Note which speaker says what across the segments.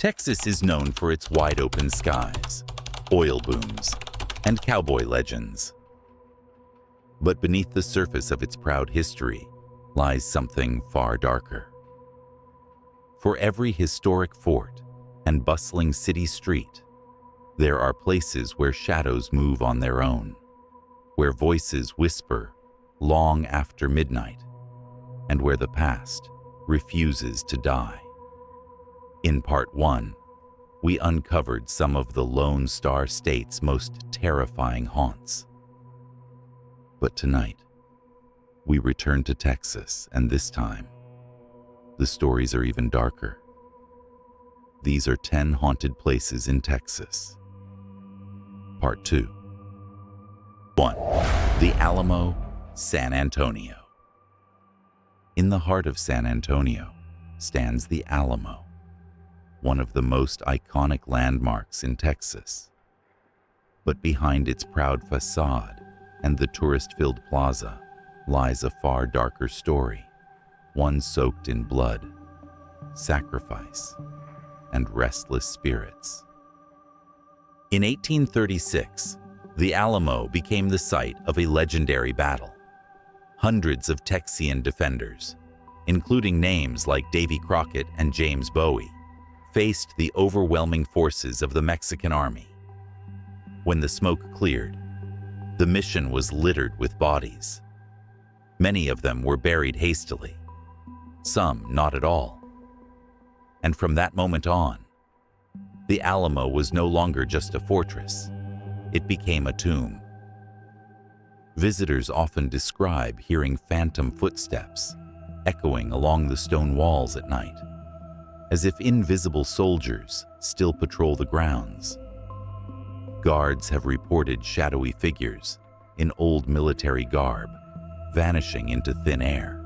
Speaker 1: Texas is known for its wide-open skies, oil booms, and cowboy legends. But beneath the surface of its proud history lies something far darker. For every historic fort and bustling city street, there are places where shadows move on their own, where voices whisper long after midnight, and where the past refuses to die. In Part 1, we uncovered some of the Lone Star State's most terrifying haunts. But tonight, we return to Texas, and this time, the stories are even darker. These are 10 haunted places in Texas. Part 2. 1. The Alamo, San Antonio. In the heart of San Antonio stands the Alamo, one of the most iconic landmarks in Texas. But behind its proud facade and the tourist-filled plaza lies a far darker story, one soaked in blood, sacrifice, and restless spirits. In 1836, the Alamo became the site of a legendary battle. Hundreds of Texian defenders, including names like Davy Crockett and James Bowie, faced the overwhelming forces of the Mexican army. When the smoke cleared, the mission was littered with bodies. Many of them were buried hastily, some not at all. And from that moment on, the Alamo was no longer just a fortress. It became a tomb. Visitors often describe hearing phantom footsteps echoing along the stone walls at night, as if invisible soldiers still patrol the grounds. Guards have reported shadowy figures in old military garb vanishing into thin air.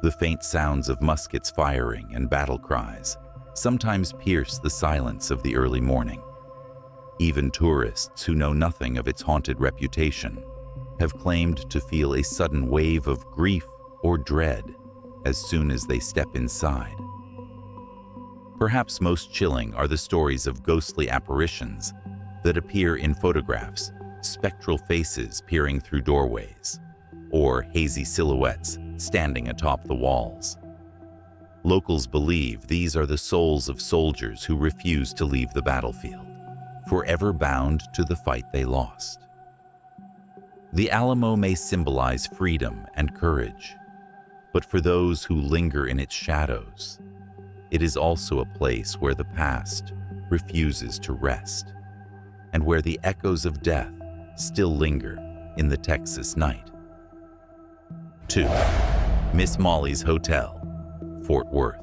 Speaker 1: The faint sounds of muskets firing and battle cries sometimes pierce the silence of the early morning. Even tourists who know nothing of its haunted reputation have claimed to feel a sudden wave of grief or dread as soon as they step inside. Perhaps most chilling are the stories of ghostly apparitions that appear in photographs, spectral faces peering through doorways, or hazy silhouettes standing atop the walls. Locals believe these are the souls of soldiers who refuse to leave the battlefield, forever bound to the fight they lost. The Alamo may symbolize freedom and courage, but for those who linger in its shadows, it is also a place where the past refuses to rest, and where the echoes of death still linger in the Texas night. 2. Miss Molly's Hotel, Fort Worth.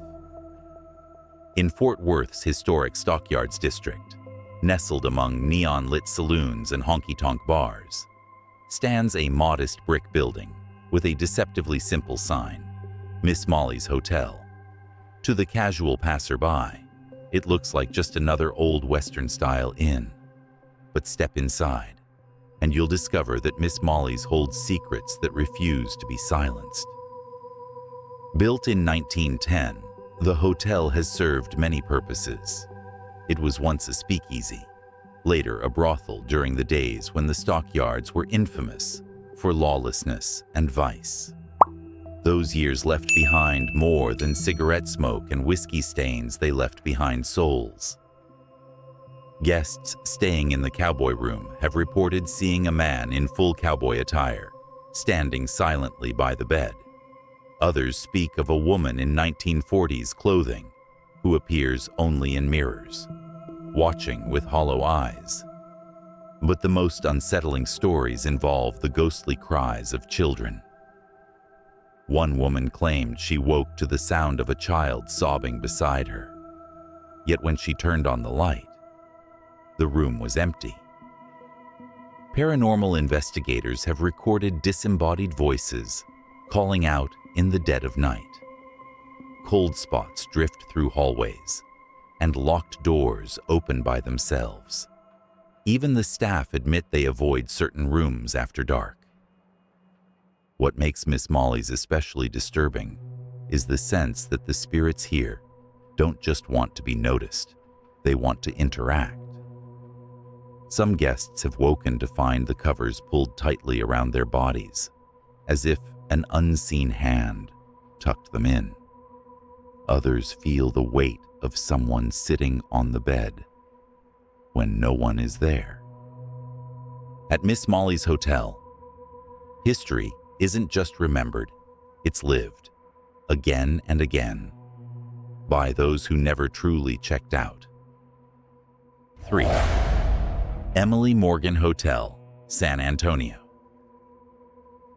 Speaker 1: In Fort Worth's historic Stockyards district, nestled among neon-lit saloons and honky-tonk bars, stands a modest brick building with a deceptively simple sign, Miss Molly's Hotel. To the casual passerby, it looks like just another old Western-style inn. But step inside, and you'll discover that Miss Molly's holds secrets that refuse to be silenced. Built in 1910, the hotel has served many purposes. It was once a speakeasy, later a brothel during the days when the stockyards were infamous for lawlessness and vice. Those years left behind more than cigarette smoke and whiskey stains. They left behind souls. Guests staying in the cowboy room have reported seeing a man in full cowboy attire, standing silently by the bed. Others speak of a woman in 1940s clothing who appears only in mirrors, watching with hollow eyes. But the most unsettling stories involve the ghostly cries of children. One woman claimed she woke to the sound of a child sobbing beside her. Yet when she turned on the light, the room was empty. Paranormal investigators have recorded disembodied voices calling out in the dead of night. Cold spots drift through hallways, and locked doors open by themselves. Even the staff admit they avoid certain rooms after dark. What makes Miss Molly's especially disturbing is the sense that the spirits here don't just want to be noticed, they want to interact. Some guests have woken to find the covers pulled tightly around their bodies, as if an unseen hand tucked them in. Others feel the weight of someone sitting on the bed when no one is there. At Miss Molly's Hotel, history isn't just remembered, it's lived, again and again, by those who never truly checked out. 3. Emily Morgan Hotel, San Antonio.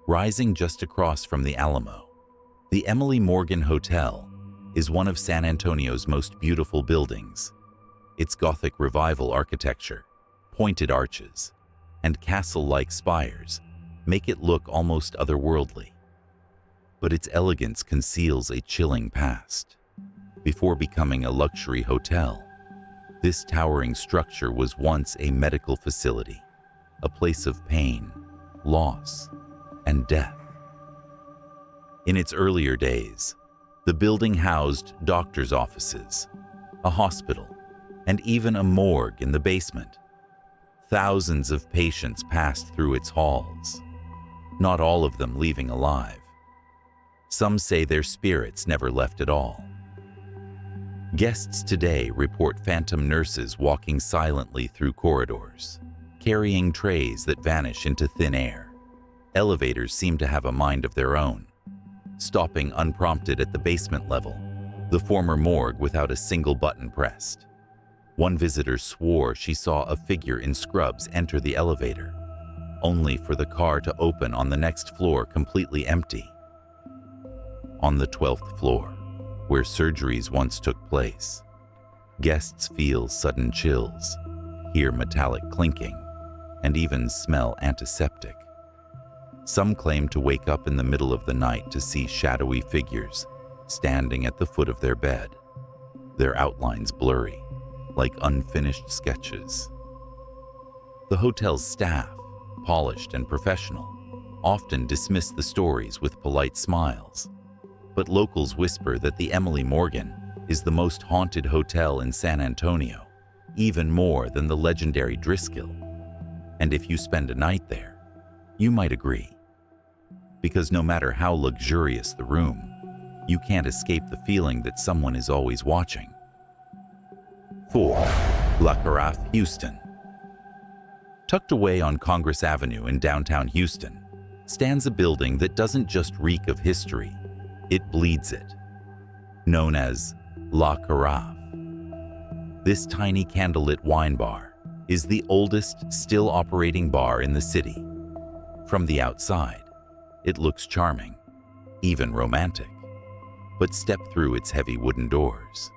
Speaker 1: Rising just across from the Alamo, the Emily Morgan Hotel is one of San Antonio's most beautiful buildings. Its Gothic Revival architecture, pointed arches, and castle-like spires make it look almost otherworldly. But its elegance conceals a chilling past. Before becoming a luxury hotel, this towering structure was once a medical facility, a place of pain, loss, and death. In its earlier days, the building housed doctors' offices, a hospital, and even a morgue in the basement. Thousands of patients passed through its halls, not all of them leaving alive. Some say their spirits never left at all. Guests today report phantom nurses walking silently through corridors, carrying trays that vanish into thin air. Elevators seem to have a mind of their own, stopping unprompted at the basement level, the former morgue without a single button pressed. One visitor swore she saw a figure in scrubs enter the elevator, only for the car to open on the next floor completely empty. On the 12th floor, where surgeries once took place, guests feel sudden chills, hear metallic clinking, and even smell antiseptic. Some claim to wake up in the middle of the night to see shadowy figures standing at the foot of their bed, their outlines blurry, like unfinished sketches. The hotel's staff, polished and professional, often dismiss the stories with polite smiles, but locals whisper that the Emily Morgan is the most haunted hotel in San Antonio, even more than the legendary Driscoll. And if you spend a night there, you might agree. Because no matter how luxurious the room, you can't escape the feeling that someone is always watching. 4. Lacaraf, Houston. Tucked away on Congress Avenue in downtown Houston stands a building that doesn't just reek of history, it bleeds it. Known as Lacaraf. This tiny candlelit wine bar is the oldest still operating bar in the city. From the outside, it looks charming, even romantic. But step through its heavy wooden doors,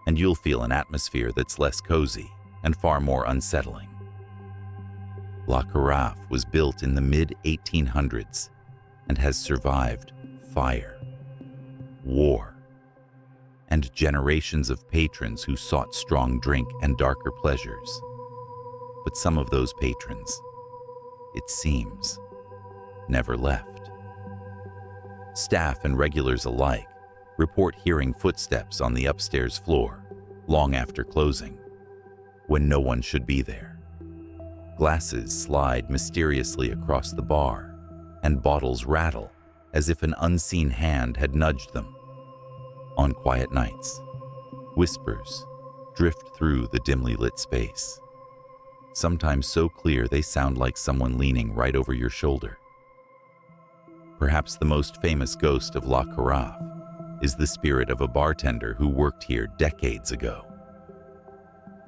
Speaker 1: and you'll feel an atmosphere that's less cozy and far more unsettling. Lacaraf was built in the mid-1800s and has survived fire, war, and generations of patrons who sought strong drink and darker pleasures. But some of those patrons, it seems, never left. Staff and regulars alike report hearing footsteps on the upstairs floor long after closing, when no one should be there. Glasses slide mysteriously across the bar, and bottles rattle as if an unseen hand had nudged them. On quiet nights, whispers drift through the dimly lit space, sometimes so clear they sound like someone leaning right over your shoulder. Perhaps the most famous ghost of Lacaraf is the spirit of a bartender who worked here decades ago.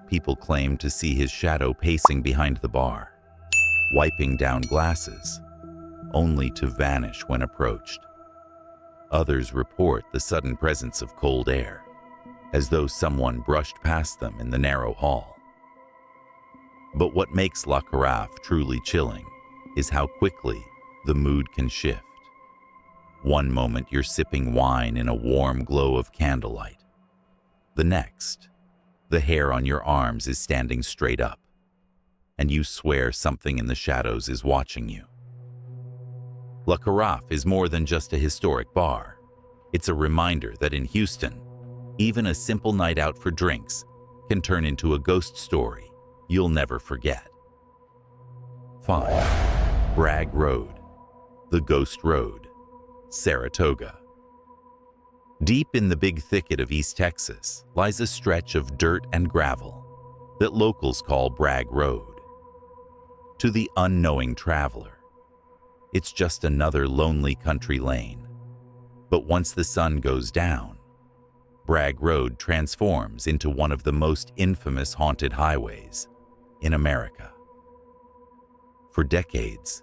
Speaker 1: People claim to see his shadow pacing behind the bar, wiping down glasses, only to vanish when approached. Others report the sudden presence of cold air, as though someone brushed past them in the narrow hall. But what makes Lacaraf truly chilling is how quickly the mood can shift. One moment you're sipping wine in a warm glow of candlelight. The next, the hair on your arms is standing straight up, and you swear something in the shadows is watching you. Lacaraf is more than just a historic bar. It's a reminder that in Houston, Even a simple night out for drinks can turn into a ghost story you'll never forget. 5. Bragg Road, the Ghost Road, Saratoga. Deep in the big thicket of East Texas lies a stretch of dirt and gravel that locals call Bragg Road. To the unknowing traveler, it's just another lonely country lane. But once the sun goes down, Bragg Road transforms into one of the most infamous haunted highways in America. For decades,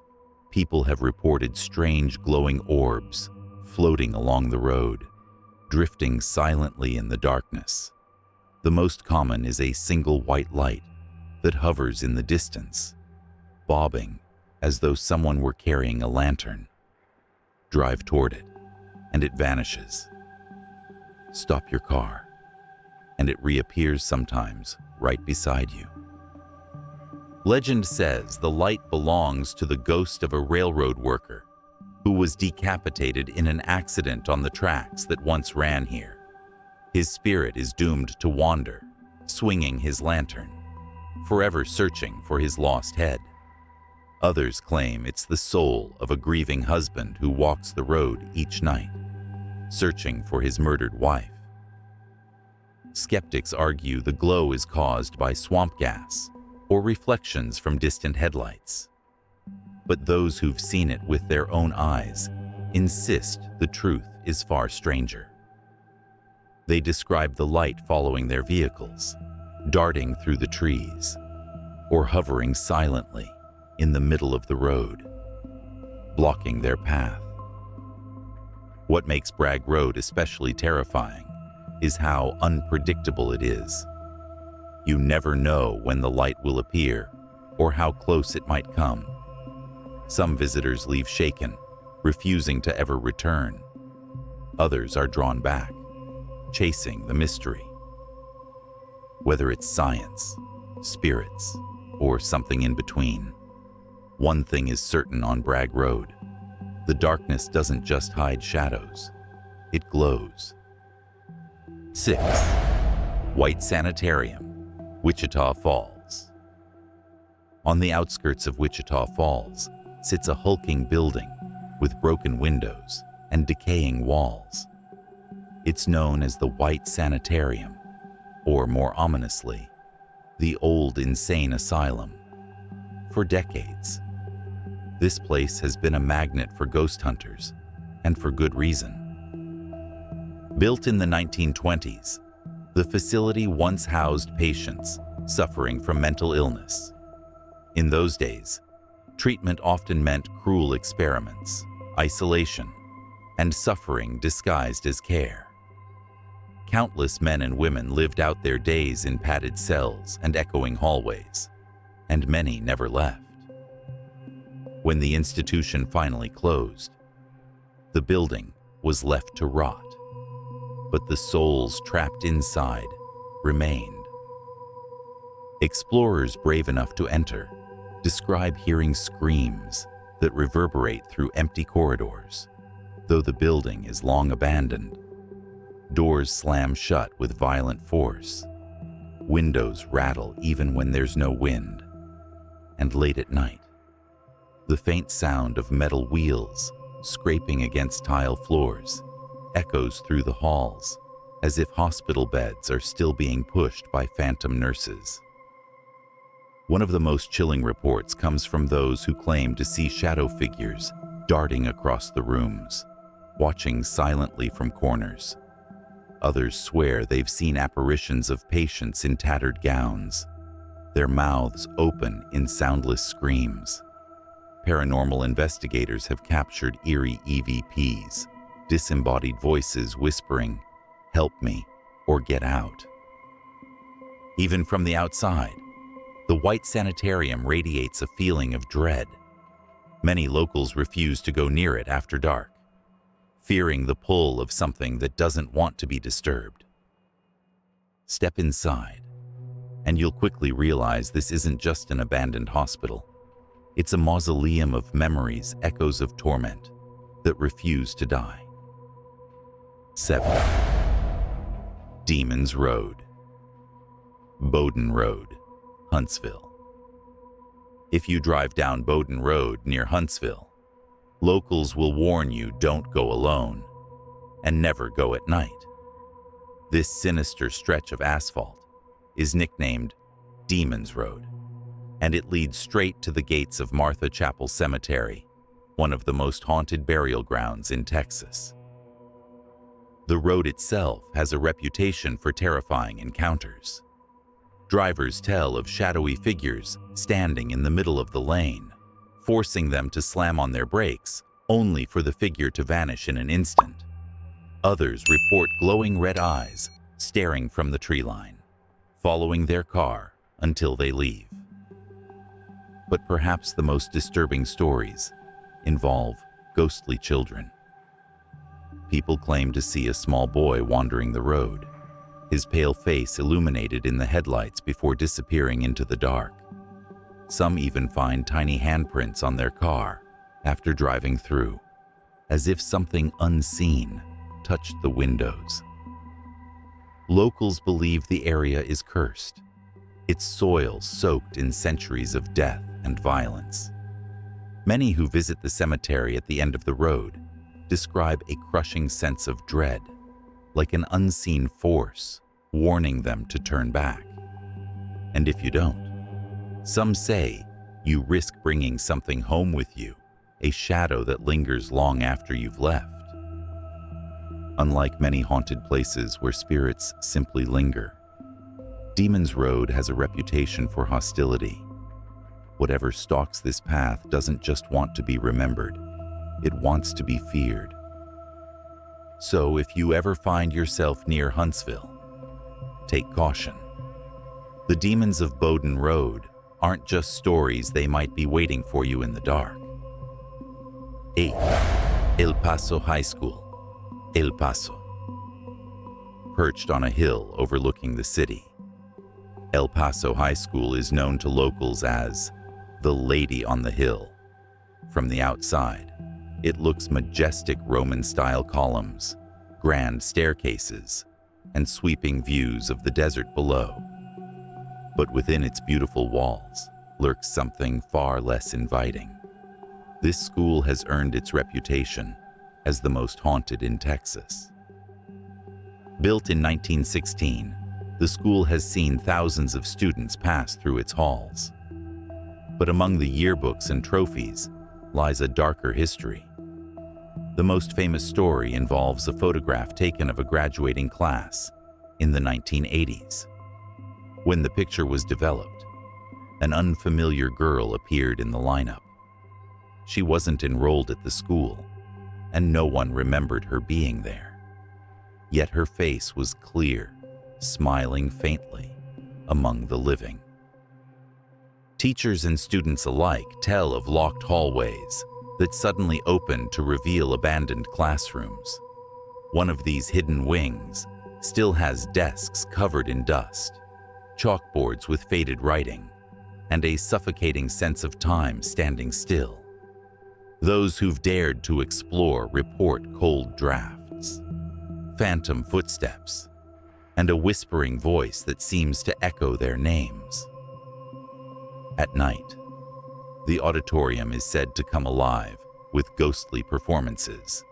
Speaker 1: people have reported strange glowing orbs floating along the road, drifting silently in the darkness. The most common is a single white light that hovers in the distance, bobbing as though someone were carrying a lantern. Drive toward it, and it vanishes. Stop your car, and it reappears sometimes right beside you. Legend says the light belongs to the ghost of a railroad worker who was decapitated in an accident on the tracks that once ran here. His spirit is doomed to wander, swinging his lantern, forever searching for his lost head. Others claim it's the soul of a grieving husband who walks the road each night, searching for his murdered wife. Skeptics argue the glow is caused by swamp gas or reflections from distant headlights. But those who've seen it with their own eyes insist the truth is far stranger. They describe the light following their vehicles, darting through the trees, or hovering silently in the middle of the road, blocking their path. What makes Bragg Road especially terrifying is how unpredictable it is. You never know when the light will appear or how close it might come. Some visitors leave shaken, refusing to ever return. Others are drawn back, chasing the mystery. Whether it's science, spirits, or something in between, one thing is certain on Bragg Road: the darkness doesn't just hide shadows, it glows. 6. White Sanitarium, Wichita Falls. On the outskirts of Wichita Falls sits a hulking building with broken windows and decaying walls. It's known as the White Sanitarium, or more ominously, the Old Insane Asylum. For decades, this place has been a magnet for ghost hunters, and for good reason. Built in the 1920s, the facility once housed patients suffering from mental illness. In those days, treatment often meant cruel experiments, isolation, and suffering disguised as care. Countless men and women lived out their days in padded cells and echoing hallways, and many never left. When the institution finally closed, the building was left to rot, but the souls trapped inside remained. Explorers brave enough to enter describe hearing screams that reverberate through empty corridors, though the building is long abandoned. Doors slam shut with violent force. Windows rattle even when there's no wind. And late at night, the faint sound of metal wheels scraping against tile floors echoes through the halls, as if hospital beds are still being pushed by phantom nurses. One of the most chilling reports comes from those who claim to see shadow figures darting across the rooms, watching silently from corners. Others swear they've seen apparitions of patients in tattered gowns, their mouths open in soundless screams. Paranormal investigators have captured eerie EVPs, disembodied voices whispering, "Help me," or "Get out." Even from the outside, the White Sanitarium radiates a feeling of dread. Many locals refuse to go near it after dark, fearing the pull of something that doesn't want to be disturbed. Step inside, and you'll quickly realize this isn't just an abandoned hospital. It's a mausoleum of memories, echoes of torment that refuse to die. 7. Demon's Road. Bowden Road, Huntsville. If you drive down Bowden Road near Huntsville, locals will warn you don't go alone and never go at night. This sinister stretch of asphalt is nicknamed Demon's Road, and it leads straight to the gates of Martha Chapel Cemetery, one of the most haunted burial grounds in Texas. The road itself has a reputation for terrifying encounters. Drivers tell of shadowy figures standing in the middle of the lane, forcing them to slam on their brakes only for the figure to vanish in an instant. Others report glowing red eyes staring from the tree line, following their car until they leave. But perhaps the most disturbing stories involve ghostly children. People claim to see a small boy wandering the road, his pale face illuminated in the headlights before disappearing into the dark. Some even find tiny handprints on their car after driving through, as if something unseen touched the windows. Locals believe the area is cursed, its soil soaked in centuries of death and violence. Many who visit the cemetery at the end of the road describe a crushing sense of dread, like an unseen force warning them to turn back. And if you don't, some say you risk bringing something home with you, a shadow that lingers long after you've left. Unlike many haunted places where spirits simply linger, Demon's Road has a reputation for hostility. Whatever stalks this path doesn't just want to be remembered, it wants to be feared. So if you ever find yourself near Huntsville, take caution. The demons of Bowden Road aren't just stories they might be waiting for you in the dark. 8. El Paso High School, El Paso. Perched on a hill overlooking the city, El Paso High School is known to locals as the Lady on the Hill. From the outside, it looks majestic Roman-style columns, grand staircases, and sweeping views of the desert below. But within its beautiful walls lurks something far less inviting. This school has earned its reputation as the most haunted in Texas. Built in 1916, the school has seen thousands of students pass through its halls. But among the yearbooks and trophies lies a darker history. The most famous story involves a photograph taken of a graduating class in the 1980s. When the picture was developed, an unfamiliar girl appeared in the lineup. She wasn't enrolled at the school, and no one remembered her being there. Yet her face was clear, smiling faintly among the living. Teachers and students alike tell of locked hallways that suddenly open to reveal abandoned classrooms. One of these hidden wings still has desks covered in dust, chalkboards with faded writing, and a suffocating sense of time standing still. Those who've dared to explore report cold drafts, phantom footsteps, and a whispering voice that seems to echo their names. At night, the auditorium is said to come alive with ghostly performances.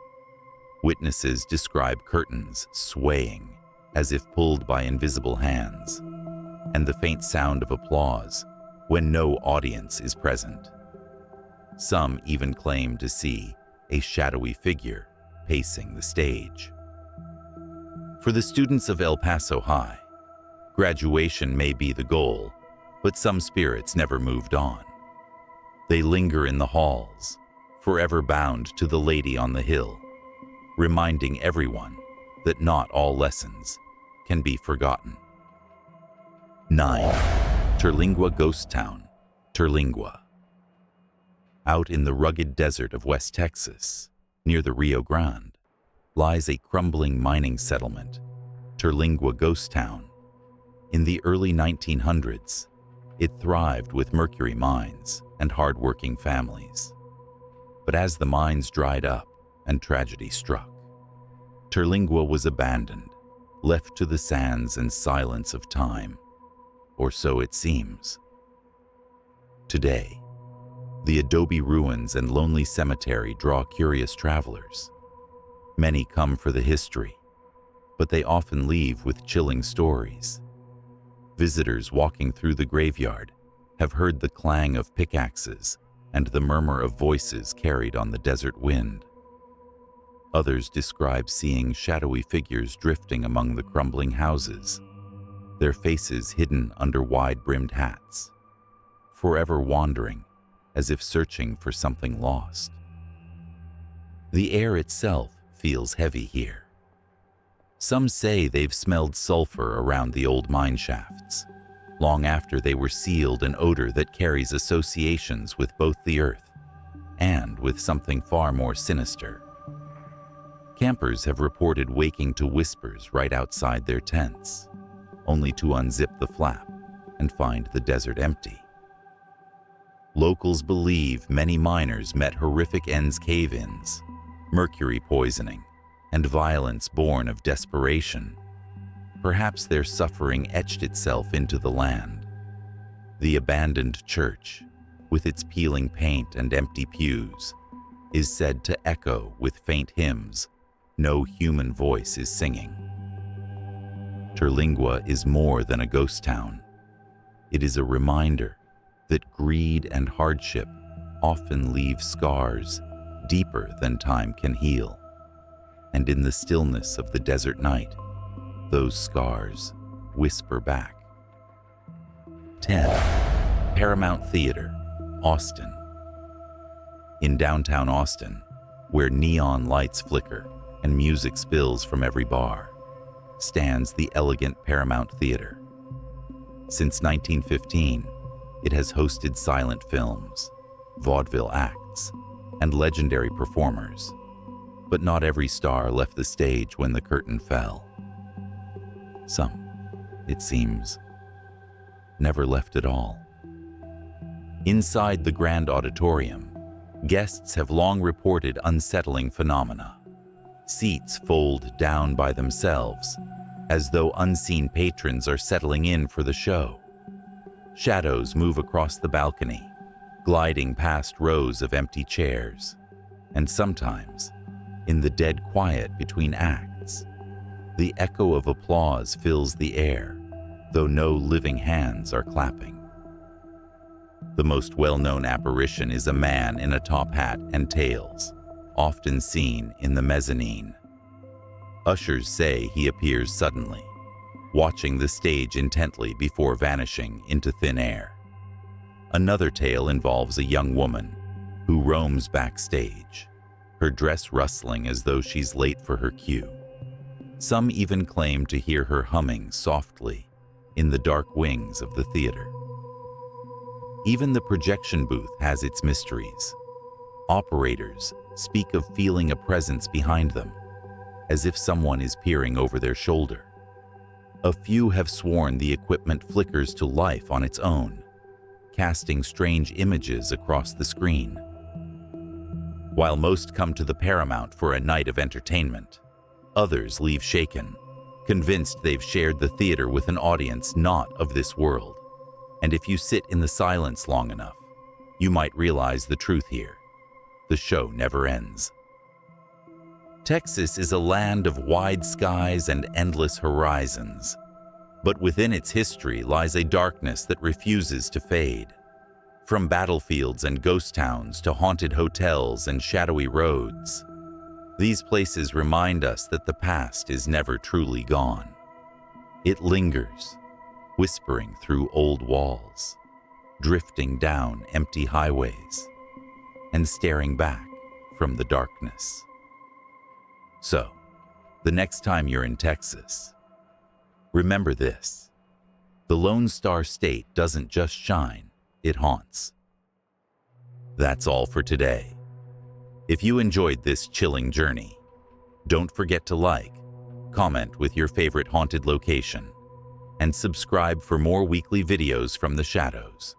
Speaker 1: Witnesses describe curtains swaying as if pulled by invisible hands, and the faint sound of applause when no audience is present. Some even claim to see a shadowy figure pacing the stage. For the students of El Paso High, graduation may be the goal, but some spirits never moved on. They linger in the halls, forever bound to the Lady on the Hill, reminding everyone that not all lessons can be forgotten. 9. Terlingua Ghost Town, Terlingua. Out in the rugged desert of West Texas, near the Rio Grande, lies a crumbling mining settlement, Terlingua Ghost Town. In the early 1900s, it thrived with mercury mines and hard-working families. But as the mines dried up and tragedy struck, Terlingua was abandoned, left to the sands and silence of time, or so it seems. Today, the adobe ruins and lonely cemetery draw curious travelers. Many come for the history, but they often leave with chilling stories. Visitors walking through the graveyard have heard the clang of pickaxes and the murmur of voices carried on the desert wind. Others describe seeing shadowy figures drifting among the crumbling houses, their faces hidden under wide-brimmed hats, forever wandering as if searching for something lost. The air itself feels heavy here. Some say they've smelled sulfur around the old mine shafts, long after they were sealed, an odor that carries associations with both the earth and with something far more sinister. Campers have reported waking to whispers right outside their tents, only to unzip the flap and find the desert empty. Locals believe many miners met horrific ends cave-ins, mercury poisoning, and violence born of desperation. Perhaps their suffering etched itself into the land. The abandoned church, with its peeling paint and empty pews, is said to echo with faint hymns no human voice is singing. Terlingua is more than a ghost town. It is a reminder that greed and hardship often leave scars deeper than time can heal. And in the stillness of the desert night, those scars whisper back. 10. Paramount Theater, Austin. In downtown Austin, where neon lights flicker and music spills from every bar, stands the elegant Paramount Theater. Since 1915, it has hosted silent films, vaudeville acts, and legendary performers. But not every star left the stage when the curtain fell. Some, it seems, never left at all. Inside the grand auditorium, guests have long reported unsettling phenomena. Seats fold down by themselves, as though unseen patrons are settling in for the show. Shadows move across the balcony, gliding past rows of empty chairs, and sometimes, in the dead quiet between acts, the echo of applause fills the air, though no living hands are clapping. The most well-known apparition is a man in a top hat and tails, often seen in the mezzanine. Ushers say he appears suddenly, watching the stage intently before vanishing into thin air. Another tale involves a young woman who roams backstage, her dress rustling as though she's late for her cue. Some even claim to hear her humming softly in the dark wings of the theater. Even the projection booth has its mysteries. Operators speak of feeling a presence behind them, as if someone is peering over their shoulder. A few have sworn the equipment flickers to life on its own, casting strange images across the screen. While most come to the Paramount for a night of entertainment, others leave shaken, convinced they've shared the theater with an audience not of this world. And if you sit in the silence long enough, you might realize the truth here. The show never ends. Texas is a land of wide skies and endless horizons, but within its history lies a darkness that refuses to fade. From battlefields and ghost towns to haunted hotels and shadowy roads, these places remind us that the past is never truly gone. It lingers, whispering through old walls, drifting down empty highways, and staring back from the darkness. So, the next time you're in Texas, remember this: the Lone Star State doesn't just shine, it haunts. That's all for today. If you enjoyed this chilling journey, don't forget to like, comment with your favorite haunted location, and subscribe for more weekly videos from the shadows.